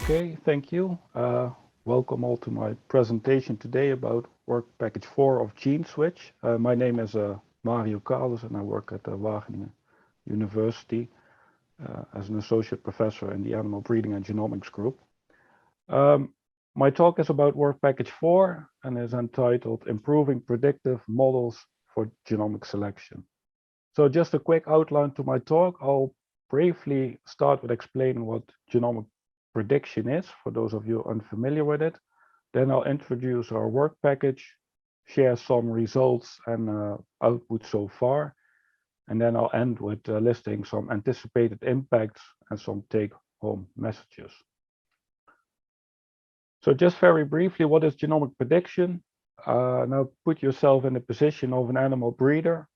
Okay, thank you. Welcome all to my presentation today about work package 4 of GeneSwitch. My name is Mari Calus and I work at Wageningen University as an associate professor in the animal breeding and genomics group. My talk is about work package 4 and is entitled Improving Predictive Models for Genomic Selection. So just a quick outline to my talk. I'll briefly start with explaining what genomic prediction is, for those of you unfamiliar with it. Then I'll introduce our work package, share some results and output so far. And then I'll end with listing some anticipated impacts and some take-home messages. So just very briefly, what is genomic prediction? Now put yourself in the position of an animal breeder,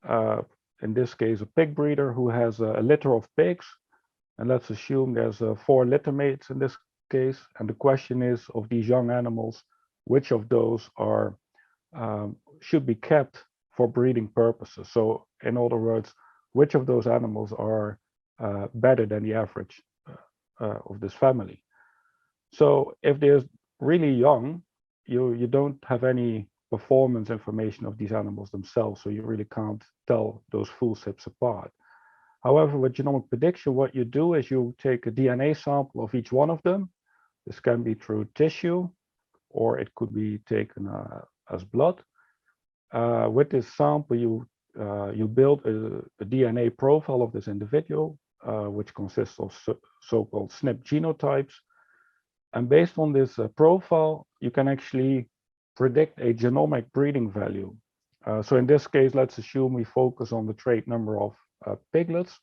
in this case a pig breeder who has a litter of pigs. And let's assume there's 4 litter mates in this case. And the question is, of these young animals, which of those are should be kept for breeding purposes? So in other words, which of those animals are better than the average of this family? So if they're really young, you don't have any performance information of these animals themselves, so you really can't tell those full sips apart. However, with genomic prediction, what you do is you take a DNA sample of each one of them. This can be through tissue, or it could be taken as blood. With this sample, you build a DNA profile of this individual, which consists of so-called SNP genotypes. And based on this profile, you can actually predict a genomic breeding value. So in this case, let's assume we focus on the trait number of piglets.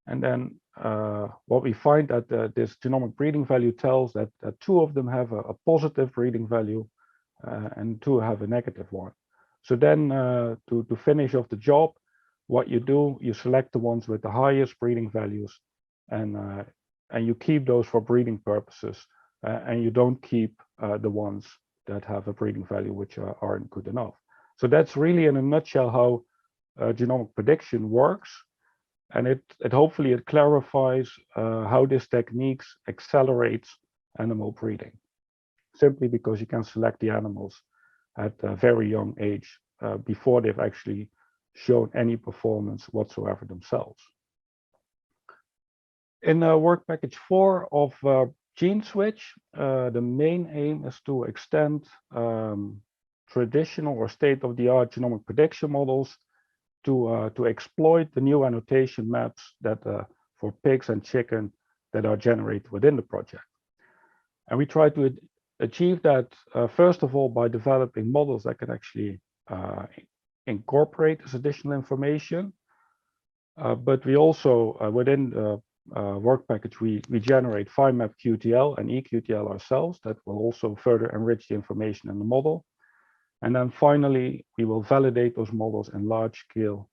And then what we find that this genomic breeding value tells that 2 of them have a positive breeding value and 2 have a negative one. So then to finish off the job, what you do, you select the ones with the highest breeding values and you keep those for breeding purposes and you don't keep the ones that have a breeding value which aren't good enough. So that's really in a nutshell how genomic prediction works, and it hopefully it clarifies how this technique accelerates animal breeding, simply because you can select the animals at a very young age before they've actually shown any performance whatsoever themselves. In work package 4 of GeneSwitch, the main aim is to extend traditional or state-of-the-art genomic prediction models to exploit the new annotation maps that for pigs and chicken that are generated within the project. And we try to achieve that first of all by developing models that can actually incorporate this additional information. But we also within the work package, we generate FineMap QTL and eQTL ourselves that will also further enrich the information in the model. And then finally, we will validate those models in large-scale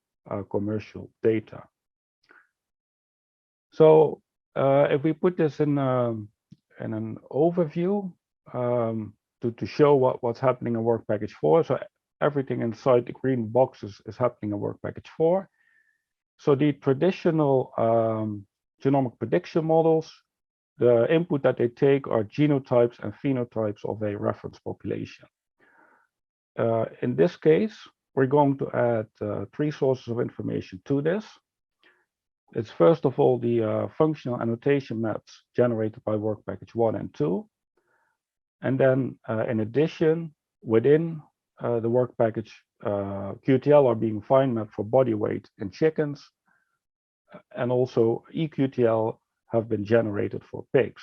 commercial data. So if we put this in an overview to show what's happening in work package 4. So everything inside the green boxes is happening in work package 4. So the traditional genomic prediction models, the input that they take are genotypes and phenotypes of a reference population. In this case, we're going to add 3 sources of information to this. It's first of all the functional annotation maps generated by work package 1 and 2. And then in addition, within the work package, QTL are being fine mapped for body weight in chickens, and also eQTL have been generated for pigs.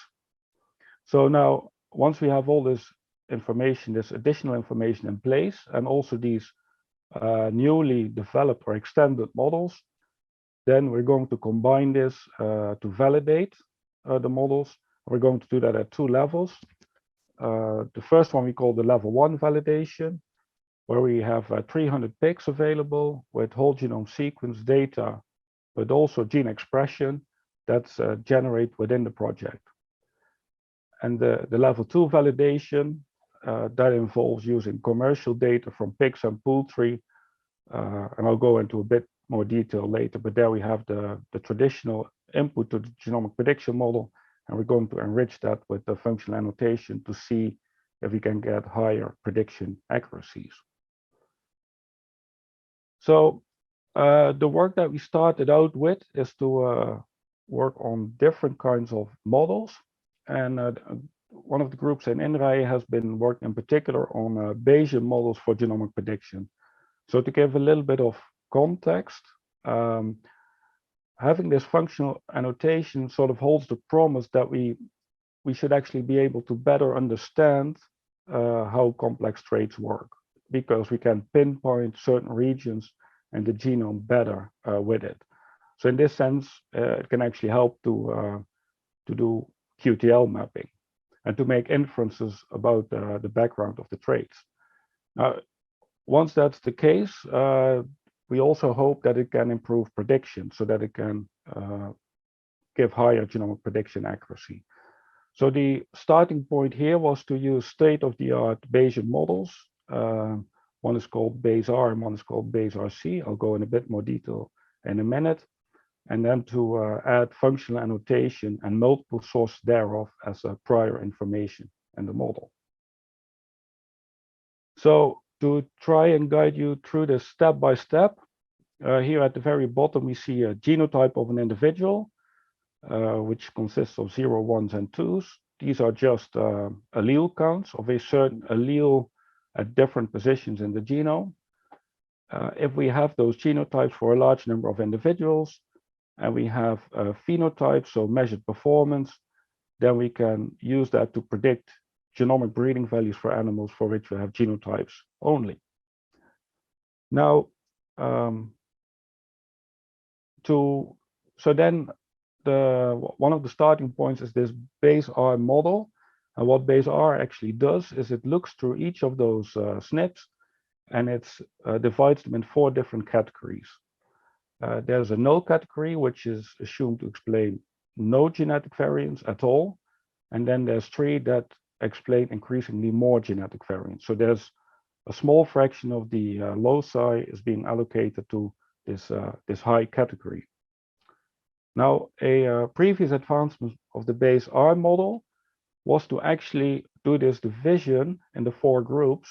So now, once we have all this information, this additional information in place, and also these newly developed or extended models, then we're going to combine this to validate the models. We're going to do that at 2 levels. The first one we call the level 1 validation, where we have 300 pigs available with whole genome sequence data, but also gene expression that's generated within the project. And the level 2 validation, that involves using commercial data from pigs and poultry, and I'll go into a bit more detail later, but there we have the traditional input to the genomic prediction model, And we're going to enrich that with the functional annotation to see if we can get higher prediction accuracies. So the work that we started out with is to work on different kinds of models. And one of the groups in INRAE has been working in particular on Bayesian models for genomic prediction. So to give a little bit of context, having this functional annotation sort of holds the promise that we should actually be able to better understand how complex traits work, because we can pinpoint certain regions in the genome better with it. So in this sense, it can actually help to do QTL mapping and to make inferences about the background of the traits. Now, once that's the case, we also hope that it can improve prediction so that it can give higher genomic prediction accuracy. So the starting point here was to use state-of-the-art Bayesian models. One is called Bayes-R and one is called Bayes-RC. I'll go in a bit more detail in a minute. And then to add functional annotation and multiple sources thereof as a prior information in the model. So to try and guide you through this step by step, here at the very bottom, we see a genotype of an individual, which consists of 0, 1s, and 2s. These are just allele counts of a certain allele at different positions in the genome. If we have those genotypes for a large number of individuals, and we have phenotypes, so measured performance, then we can use that to predict genomic breeding values for animals for which we have genotypes only. Now, so then one of the starting points is this Bayes-R model. And what Bayes-R actually does is it looks through each of those SNPs and it divides them in 4 different categories. There's a null category, which is assumed to explain no genetic variance at all. And then there's 3 that explain increasingly more genetic variance. So there's a small fraction of the loci is being allocated to this high category. Now, a previous advancement of the Bayes-R model was to actually do this division in the 4 groups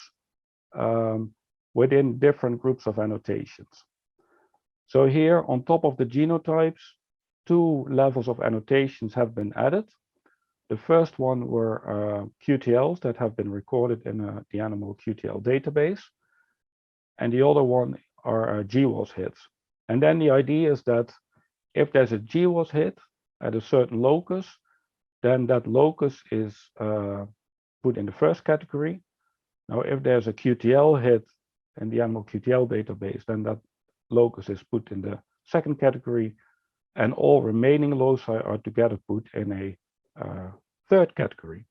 within different groups of annotations. So here on top of the genotypes, 2 levels of annotations have been added. The first one were QTLs that have been recorded in the animal QTL database. And the other one are GWAS hits. And then the idea is that if there's a GWAS hit at a certain locus, then that locus is put in the first category. Now, if there's a QTL hit in the animal QTL database, then that locus is put in the second category, and all remaining loci are together put in a third category.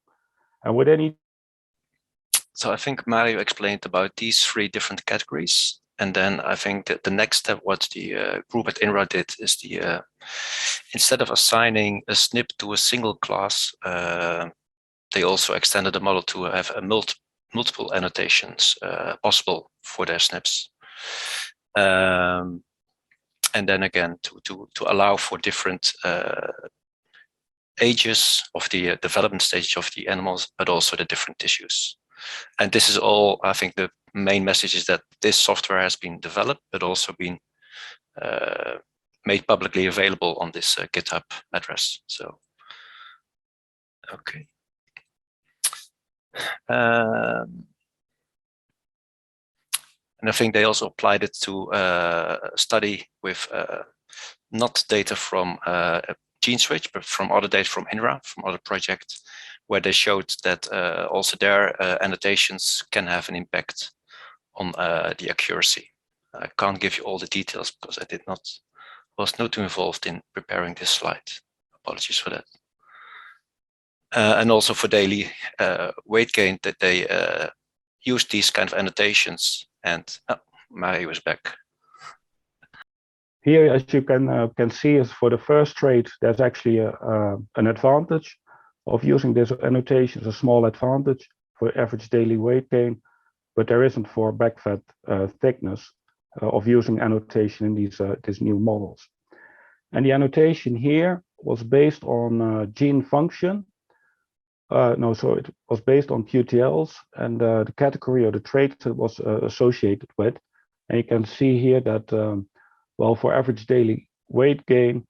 And with any... So I think Mario explained about these 3 different categories. And then I think that the next step, what the group at INRA did, is instead of assigning a SNP to a single class, they also extended the model to have a multiple annotations possible for their SNPs. And then again, to allow for different ages of the development stage of the animals, but also the different tissues. And this is all, I think the main message is that this software has been developed, but also been made publicly available on this GitHub address. So, okay. And I think they also applied it to a study with not data from GeneSwitch, but from other data from INRA, from other projects, where they showed that also their annotations can have an impact on the accuracy. I can't give you all the details because I was not too involved in preparing this slide. Apologies for that. And also for daily weight gain, that they use these kind of annotations. And Mari was back. Here, as you can see, is for the first trait, there's actually an advantage of using this annotation, a small advantage for average daily weight gain, but there isn't for back fat thickness of using annotation in these new models. And the annotation here was based on gene function. No, so it was based on QTLs and the category or the trait it was associated with. And you can see here that, well, for average daily weight gain,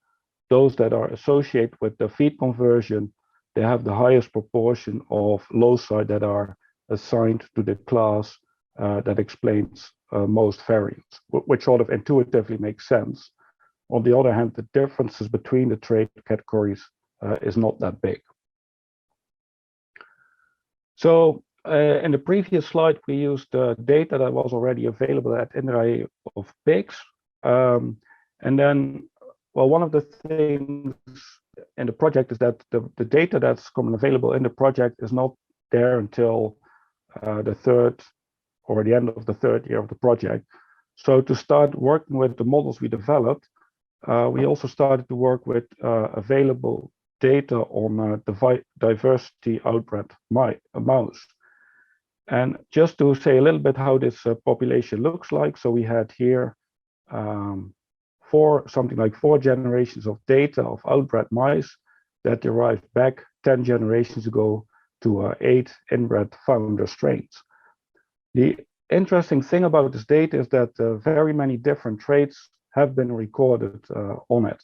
those that are associated with the feed conversion, they have the highest proportion of loci that are assigned to the class that explains most variants, which sort of intuitively makes sense. On the other hand, the differences between the trait categories is not that big. So in the previous slide, we used data that was already available at INRAE of pigs. And then, well, one of the things in the project is that the data that's coming available in the project is not there until the third or the end of the third year of the project. So to start working with the models we developed, we also started to work with available data on the diversity outbred mouse. And just to say a little bit how this population looks like, so we had here something like 4 generations of data of outbred mice that derived back 10 generations ago to 8 inbred founder strains. The interesting thing about this data is that very many different traits have been recorded on it.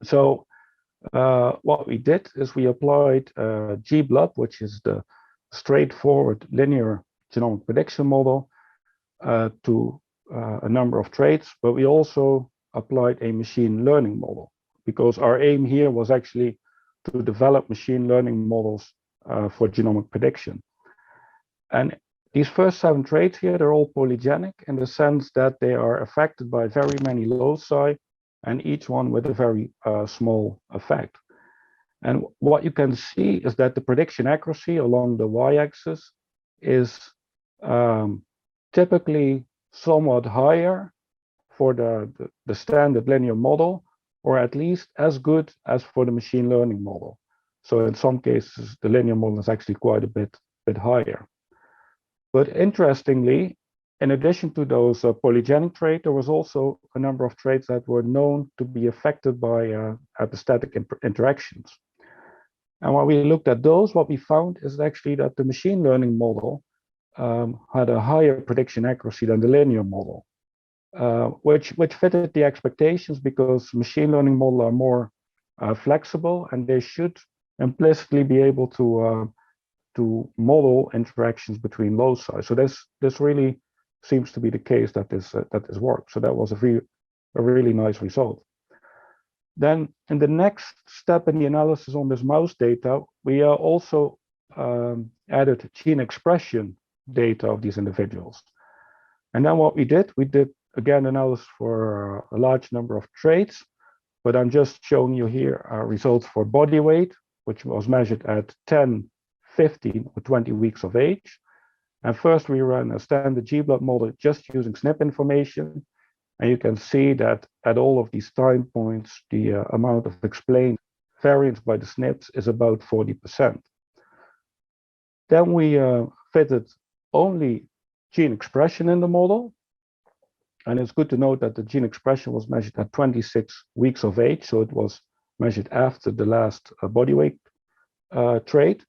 So what we did is we applied GBLUP, which is the straightforward linear genomic prediction model, to a number of traits, but we also applied a machine learning model because our aim here was actually to develop machine learning models for genomic prediction. And these first 7 traits here, they're all polygenic in the sense that they are affected by very many loci, and each one with a very small effect. And what you can see is that the prediction accuracy along the y-axis is typically somewhat higher for the standard linear model, or at least as good as for the machine learning model. So in some cases, the linear model is actually quite a bit higher. But interestingly, in addition to those polygenic traits, there was also a number of traits that were known to be affected by epistatic interactions. And when we looked at those, what we found is actually that the machine learning model had a higher prediction accuracy than the linear model, which fitted the expectations because machine learning models are more flexible and they should implicitly be able to model interactions between loci. So this really seems to be the case that this works. So that was a really nice result. Then in the next step in the analysis on this mouse data, we also added gene expression data of these individuals. And then what we did again analysis for a large number of traits, but I'm just showing you here results for body weight, which was measured at 10, 15, or 20 weeks of age. And first we ran a standard GBLUP model just using SNP information. And you can see that at all of these time points, the amount of explained variance by the SNPs is about 40%. Then we fitted only gene expression in the model. And it's good to note that the gene expression was measured at 26 weeks of age. So it was measured after the last body weight trait.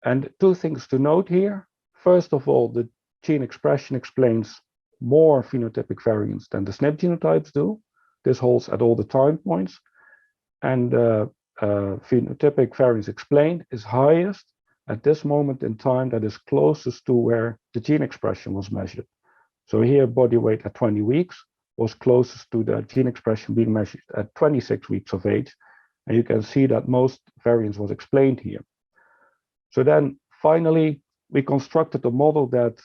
And 2 things to note here. First of all, the gene expression explains more phenotypic variants than the SNP genotypes do. This holds at all the time points. And phenotypic variance explained is highest at this moment in time that is closest to where the gene expression was measured. So here, body weight at 20 weeks was closest to the gene expression being measured at 26 weeks of age. And you can see that most variance was explained here. So then finally, we constructed a model that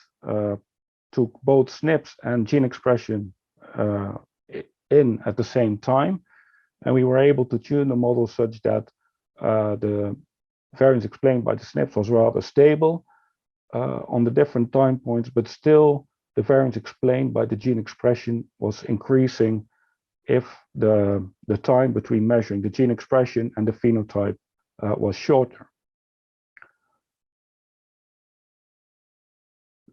took both SNPs and gene expression in at the same time. And we were able to tune the model such that the variance explained by the SNPs was rather stable on the different time points, but still the variance explained by the gene expression was increasing if the time between measuring the gene expression and the phenotype was shorter.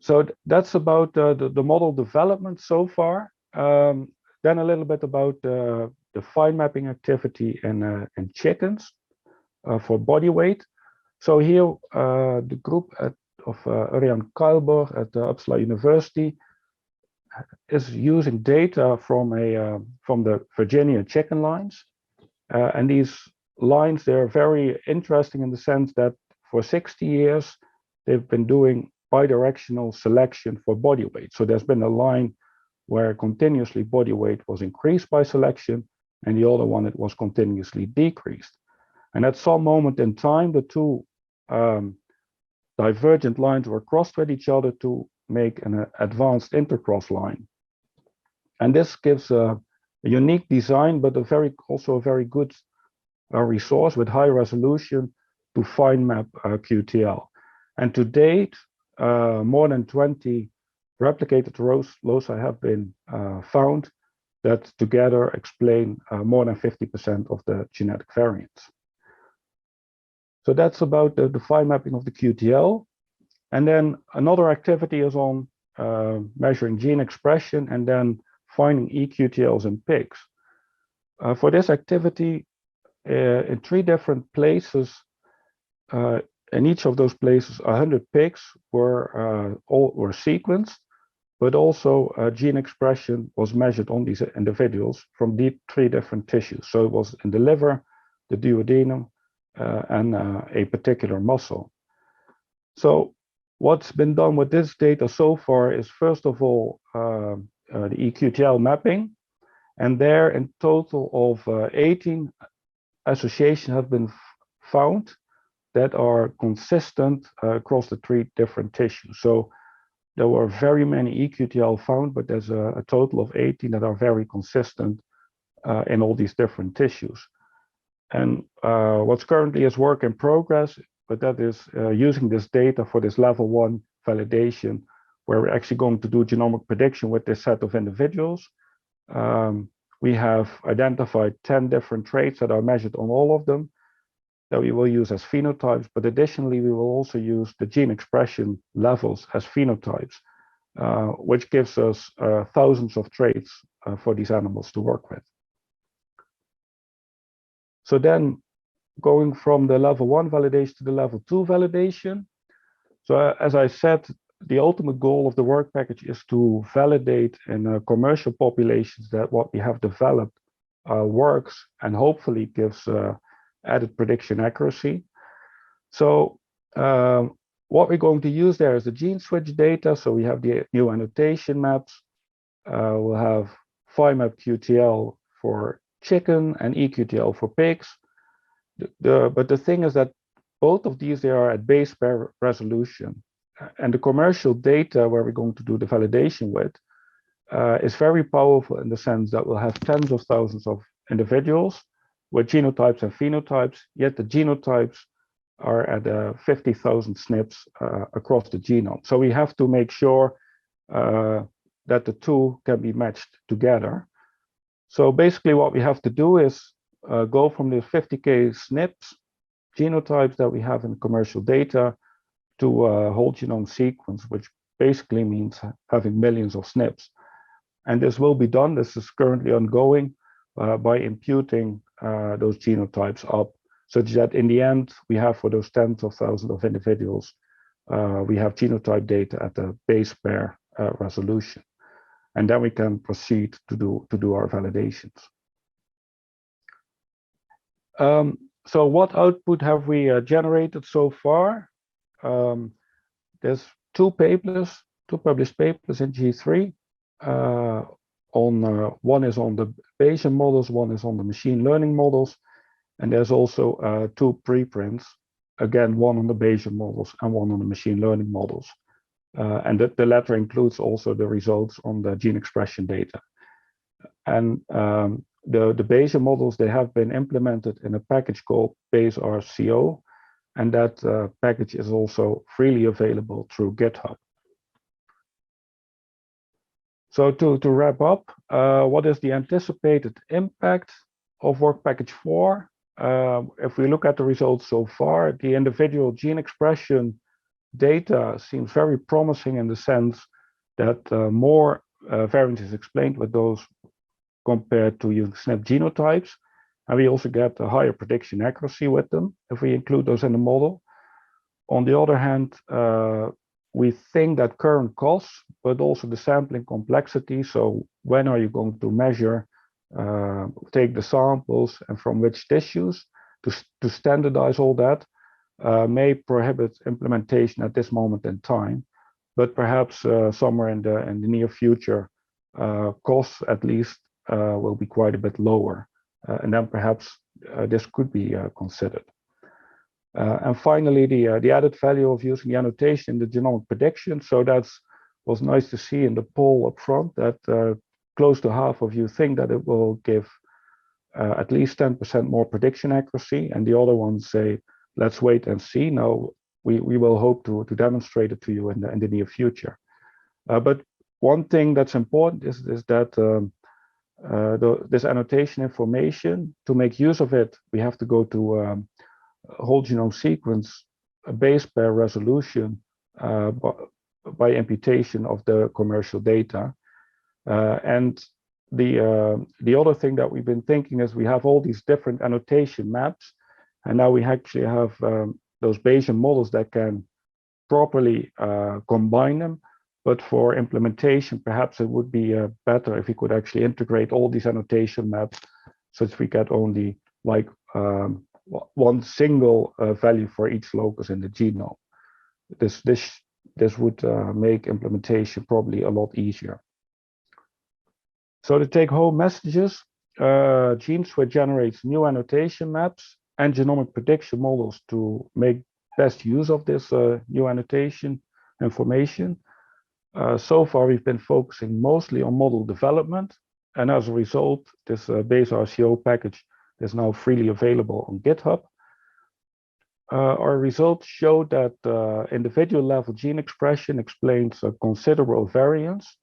So that's about the model development so far. Then a little bit about the fine mapping activity in chickens for body weight. So here, the group of Ørjan Kalborg at Uppsala University is using data from the Virginia chicken lines, and these lines, they're very interesting in the sense that for 60 years they've been doing bidirectional selection for body weight. So there's been a line where continuously body weight was increased by selection, and the other one it was continuously decreased. And at some moment in time, the two divergent lines were crossed with each other to make an advanced intercross line. And this gives a unique design, but also a very good resource with high resolution to fine map QTL. And to date, more than 20 replicated loci have been found that together explain more than 50% of the genetic variants. So that's about the fine mapping of the QTL. And then another activity is on measuring gene expression and then finding eQTLs in pigs. For this activity, in 3 different places, in each of those places, 100 pigs were sequenced, but also gene expression was measured on these individuals from 3 different tissues. So it was in the liver, the duodenum, and a particular muscle. So what's been done with this data so far is, first of all, the eQTL mapping, and there in total of 18 associations have been found that are consistent across the 3 different tissues. So there were very many eQTL found, but there's a total of 18 that are very consistent in all these different tissues. And what's currently is work in progress, but that is using this data for this level 1 validation, where we're actually going to do genomic prediction with this set of individuals. We have identified 10 different traits that are measured on all of them that we will use as phenotypes, but additionally, we will also use the gene expression levels as phenotypes, which gives us thousands of traits for these animals to work with. So then going from the level 1 validation to the level 2 validation. So as I said, the ultimate goal of the work package is to validate in commercial populations that what we have developed works and hopefully gives added prediction accuracy. So what we're going to use there is the gene switch data. So we have the new annotation maps. We'll have FiMap QTL for chicken and eQTL for pigs. But the thing is that both of these, they are at base pair resolution. And the commercial data where we're going to do the validation with is very powerful in the sense that we'll have tens of thousands of individuals with genotypes and phenotypes, yet the genotypes are at 50,000 SNPs across the genome. So we have to make sure that the two can be matched together. So basically what we have to do is go from the 50K SNPs, genotypes that we have in commercial data, to a whole genome sequence, which basically means having millions of SNPs. And this will be done, this is currently ongoing, by imputing those genotypes up, such that in the end, we have for those tens of thousands of individuals, we have genotype data at the base pair resolution. And then we can proceed to do our validations. So what output have we generated so far? There's 2 published papers in G3. One is on the Bayesian models, one is on the machine learning models, and there's also 2 preprints. Again, one on the Bayesian models and one on the machine learning models. And the latter includes also the results on the gene expression data. And the Bayesian models, they have been implemented in a package called BaseRCO, and that package is also freely available through GitHub. So to wrap up, what is the anticipated impact of work package 4? If we look at the results so far, the individual gene expression data seems very promising in the sense that more variants is explained with those compared to using SNP genotypes. And we also get a higher prediction accuracy with them if we include those in the model. On the other hand, we think that current costs, but also the sampling complexity, so when are you going to measure, take the samples and from which tissues, to standardize all that, may prohibit implementation at this moment in time, but perhaps somewhere in the near future, costs at least will be quite a bit lower, and then perhaps this could be considered. And finally, the added value of using the annotation in the genomic prediction. So was nice to see in the poll up front that close to half of you think that it will give at least 10% more prediction accuracy, and the other ones say, let's wait and see. Now, we will hope to demonstrate it to you in the near future. But one thing that's important is that this annotation information, to make use of it, we have to go to whole genome sequence base pair resolution by imputation of the commercial data. And the other thing that we've been thinking is we have all these different annotation maps, and now we actually have those Bayesian models that can properly combine them. But for implementation, perhaps it would be better if we could actually integrate all these annotation maps, so that we get only like one single value for each locus in the genome. This would make implementation probably a lot easier. So the take-home messages: GeneSwitch generates new annotation maps and genomic prediction models to make best use of this new annotation information. So far, we've been focusing mostly on model development, and as a result, this base RCO package is now freely available on GitHub. Our results show that individual level gene expression explains a considerable variance,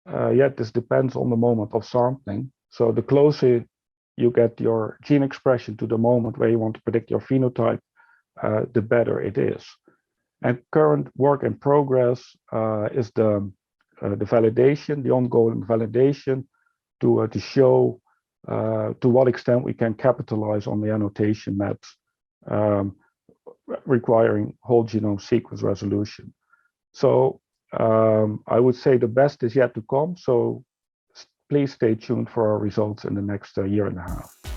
yet this depends on the moment of sampling. So the closer you get your gene expression to the moment where you want to predict your phenotype, the better it is. And current work in progress is the validation, the ongoing validation to show to what extent we can capitalize on the annotation maps requiring whole genome sequence resolution. So I would say the best is yet to come. So please stay tuned for our results in the next year and a half.